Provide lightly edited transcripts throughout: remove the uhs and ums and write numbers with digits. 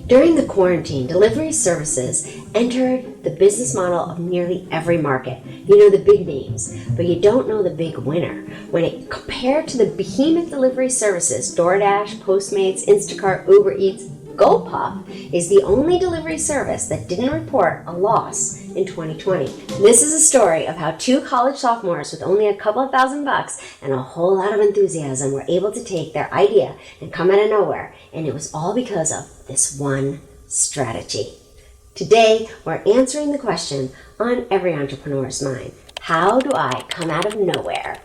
During the quarantine, delivery services entered the business model of nearly every market. You know the big names, but you don't know the big winner. When it compared to the behemoth delivery services, DoorDash, Postmates, Instacart, Uber Eats, GoPuff is the only delivery service that didn't report a loss in 2020. This is a story of how two college sophomores with only a couple of $1,000 and a whole lot of enthusiasm were able to take their idea and come out of nowhere, and it was all because of this one strategy. Today, we're answering the question on every entrepreneur's mind. How do I come out of nowhere?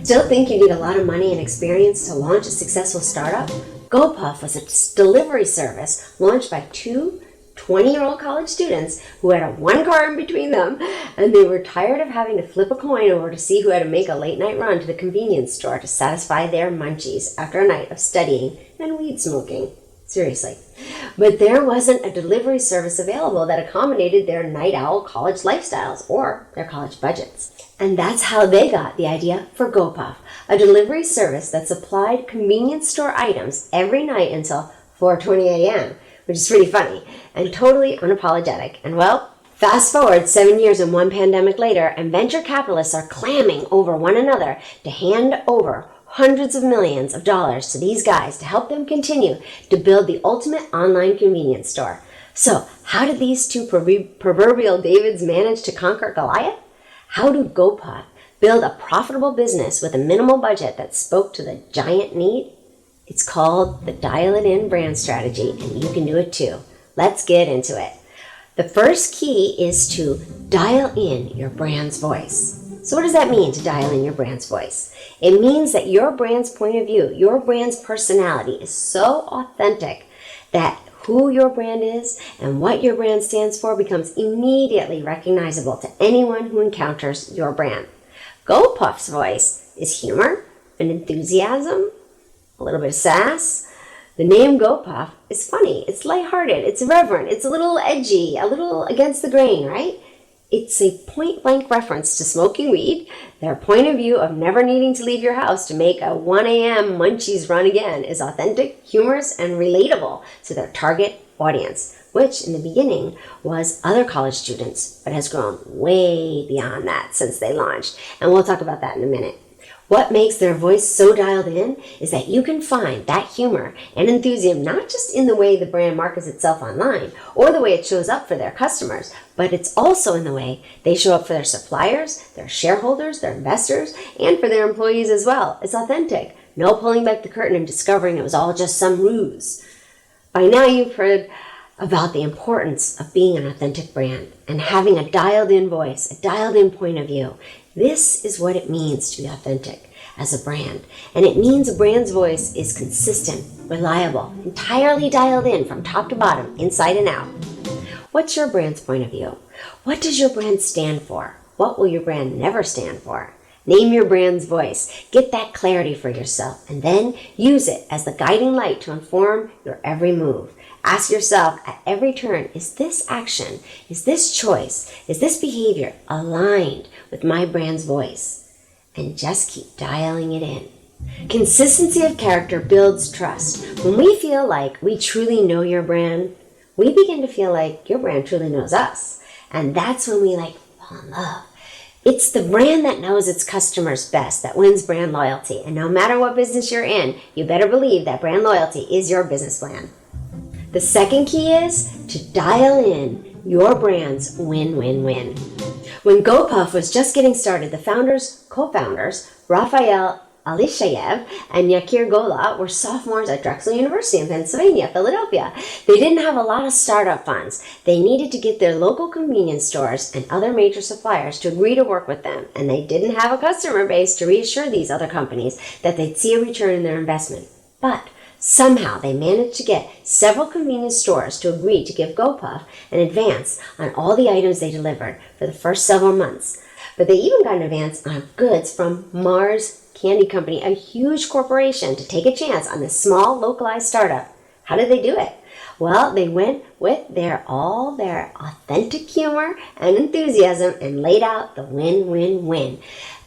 Still think you need a lot of money and experience to launch a successful startup? GoPuff was a delivery service launched by two 20-year-old college students who had one car in between them, and they were tired of having to flip a coin over to see who had to make a late-night run to the convenience store to satisfy their munchies after a night of studying and weed smoking. Seriously. But there wasn't a delivery service available that accommodated their night owl college lifestyles or their college budgets. And that's how they got the idea for GoPuff, a delivery service that supplied convenience store items every night until 4:20 a.m., which is pretty funny and totally unapologetic. And well, fast forward 7 years and one pandemic later, and venture capitalists are clamming over one another to hand over hundreds of millions of dollars to these guys to help them continue to build the ultimate online convenience store. So how did these two proverbial Davids manage to conquer Goliath? How do GoPuff build a profitable business with a minimal budget that spoke to the giant need? It's called the Dial It In brand strategy, and you can do it too. Let's get into it. The first key is to dial in your brand's voice. So what does that mean, to dial in your brand's voice? It means that your brand's point of view, your brand's personality is so authentic that who your brand is and what your brand stands for becomes immediately recognizable to anyone who encounters your brand. GoPuff's voice is humor and enthusiasm, a little bit of sass. The name GoPuff is funny, it's lighthearted, it's irreverent, it's a little edgy, a little against the grain, right? It's a point-blank reference to smoking weed. Their point of view of never needing to leave your house to make a 1 a.m. munchies run again is authentic, humorous, and relatable to their target audience, which in the beginning was other college students, but has grown way beyond that since they launched. And we'll talk about that in a minute. What makes their voice so dialed in is that you can find that humor and enthusiasm not just in the way the brand markets itself online or the way it shows up for their customers, but it's also in the way they show up for their suppliers, their shareholders, their investors, and for their employees as well. It's authentic. No pulling back the curtain and discovering it was all just some ruse. By now you've heard about the importance of being an authentic brand and having a dialed in voice, a dialed in point of view. This is what it means to be authentic as a brand. And it means a brand's voice is consistent, reliable, entirely dialed in from top to bottom, inside and out. What's your brand's point of view? What does your brand stand for? What will your brand never stand for? Name your brand's voice. Get that clarity for yourself, and then use it as the guiding light to inform your every move. Ask yourself at every turn, is this action, is this choice, is this behavior aligned with my brand's voice? And just keep dialing it in. Consistency of character builds trust. When we feel like we truly know your brand, we begin to feel like your brand truly knows us. And that's when we fall in love. It's the brand that knows its customers best that wins brand loyalty. And no matter what business you're in, you better believe that brand loyalty is your business plan. The second key is to dial in your brand's win-win-win. When GoPuff was just getting started, the co-founders, Raphael Alishayev and Yakir Gola, were sophomores at Drexel University in Pennsylvania, Philadelphia. They didn't have a lot of startup funds. They needed to get their local convenience stores and other major suppliers to agree to work with them, and they didn't have a customer base to reassure these other companies that they'd see a return in their investment. But somehow they managed to get several convenience stores to agree to give GoPuff an advance on all the items they delivered for the first several months. But they even got an advance on goods from Mars Candy Company, a huge corporation, to take a chance on this small localized startup. How did they do it? Well, they went with all their authentic humor and enthusiasm and laid out the win-win-win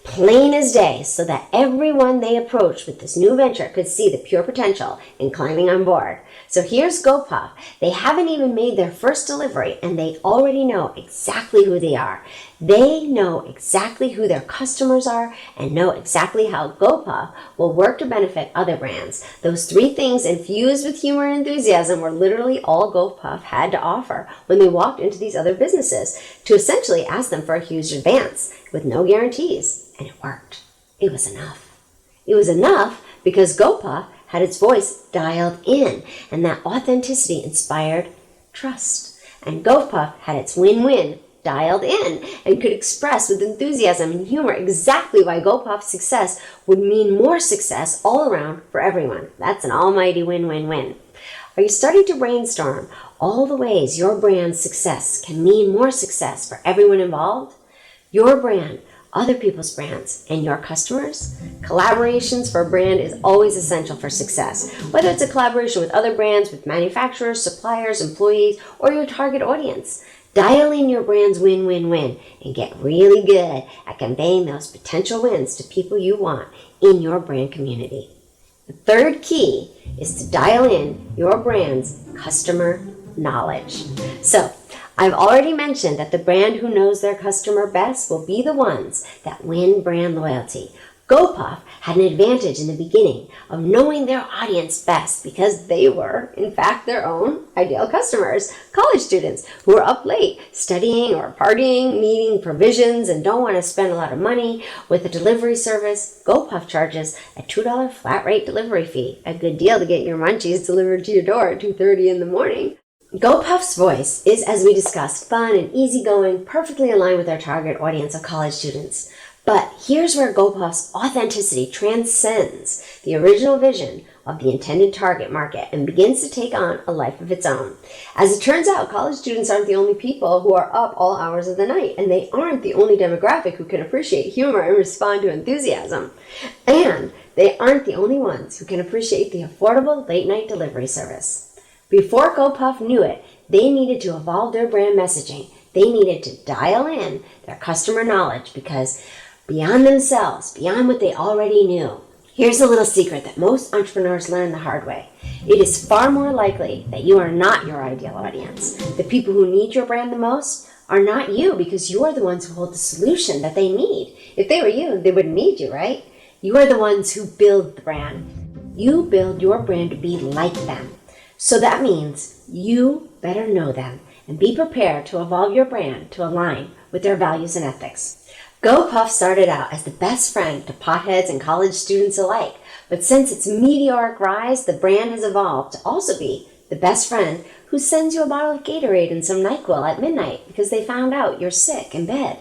plain as day so that everyone they approached with this new venture could see the pure potential in climbing on board. So here's GoPuff. They haven't even made their first delivery and they already know exactly who they are. They know exactly who their customers are and know exactly how GoPuff will work to benefit other brands. Those three things infused with humor and enthusiasm were literally all GoPuff had to offer when they walked into these other businesses to essentially ask them for a huge advance with no guarantees. And it worked. It was enough. It was enough because GoPuff had its voice dialed in, and that authenticity inspired trust. And GoPuff had its win-win dialed in and could express with enthusiasm and humor exactly why GoPuff's success would mean more success all around for everyone. That's an almighty win-win-win. Are you starting to brainstorm all the ways your brand's success can mean more success for everyone involved? Your brand, other people's brands, and your customers? Collaborations for a brand is always essential for success. Whether it's a collaboration with other brands, with manufacturers, suppliers, employees, or your target audience, dial in your brand's win-win-win and get really good at conveying those potential wins to people you want in your brand community. The third key is to dial in your brand's customer knowledge. So, I've already mentioned that the brand who knows their customer best will be the ones that win brand loyalty. GoPuff had an advantage in the beginning of knowing their audience best because they were, in fact, their own ideal customers, college students who are up late studying or partying, needing provisions, and don't want to spend a lot of money. With a delivery service, GoPuff charges a $2 flat rate delivery fee, a good deal to get your munchies delivered to your door at 2:30 in the morning. GoPuff's voice is, as we discussed, fun and easygoing, perfectly aligned with our target audience of college students. But here's where GoPuff's authenticity transcends the original vision of the intended target market and begins to take on a life of its own. As it turns out, college students aren't the only people who are up all hours of the night, and they aren't the only demographic who can appreciate humor and respond to enthusiasm. And they aren't the only ones who can appreciate the affordable late-night delivery service. Before GoPuff knew it, they needed to evolve their brand messaging. They needed to dial in their customer knowledge because beyond themselves, beyond what they already knew. Here's a little secret that most entrepreneurs learn the hard way. It is far more likely that you are not your ideal audience. The people who need your brand the most are not you because you are the ones who hold the solution that they need. If they were you, they wouldn't need you, right? You are the ones who build the brand. You build your brand to be like them. So that means you better know them and be prepared to evolve your brand to align with their values and ethics. GoPuff started out as the best friend to potheads and college students alike, but since its meteoric rise, the brand has evolved to also be the best friend who sends you a bottle of Gatorade and some NyQuil at midnight because they found out you're sick in bed.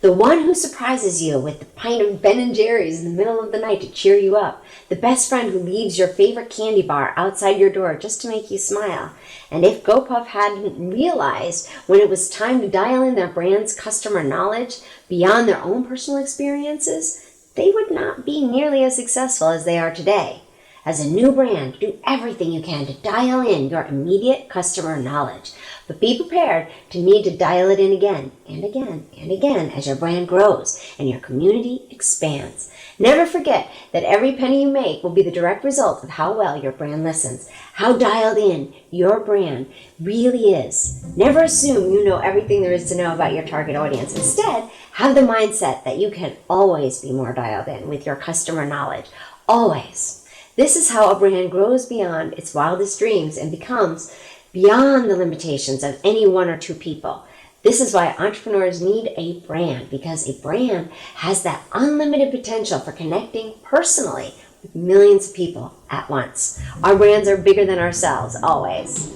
The one who surprises you with the pint of Ben & Jerry's in the middle of the night to cheer you up. The best friend who leaves your favorite candy bar outside your door just to make you smile. And if GoPuff hadn't realized when it was time to dial in their brand's customer knowledge beyond their own personal experiences, they would not be nearly as successful as they are today. As a new brand, do everything you can to dial in your immediate customer knowledge. But be prepared to need to dial it in again and again and again as your brand grows and your community expands. Never forget that every penny you make will be the direct result of how well your brand listens, how dialed in your brand really is. Never assume you know everything there is to know about your target audience. Instead, have the mindset that you can always be more dialed in with your customer knowledge. Always. This is how a brand grows beyond its wildest dreams and becomes beyond the limitations of any one or two people. This is why entrepreneurs need a brand, because a brand has that unlimited potential for connecting personally with millions of people at once. Our brands are bigger than ourselves, always.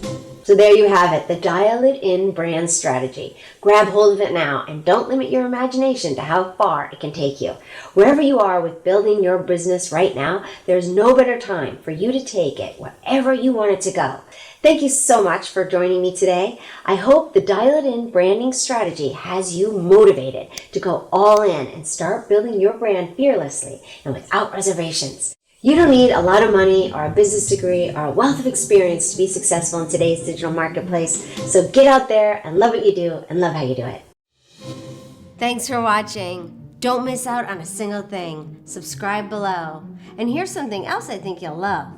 So there you have it, the Dial It In brand strategy. Grab hold of it now and don't limit your imagination to how far it can take you. Wherever you are with building your business right now, there's no better time for you to take it wherever you want it to go. Thank you so much for joining me today. I hope the Dial It In branding strategy has you motivated to go all in and start building your brand fearlessly and without reservations. You don't need a lot of money or a business degree or a wealth of experience to be successful in today's digital marketplace. So get out there and love what you do and love how you do it. Thanks for watching. Don't miss out on a single thing. Subscribe below. And here's something else I think you'll love.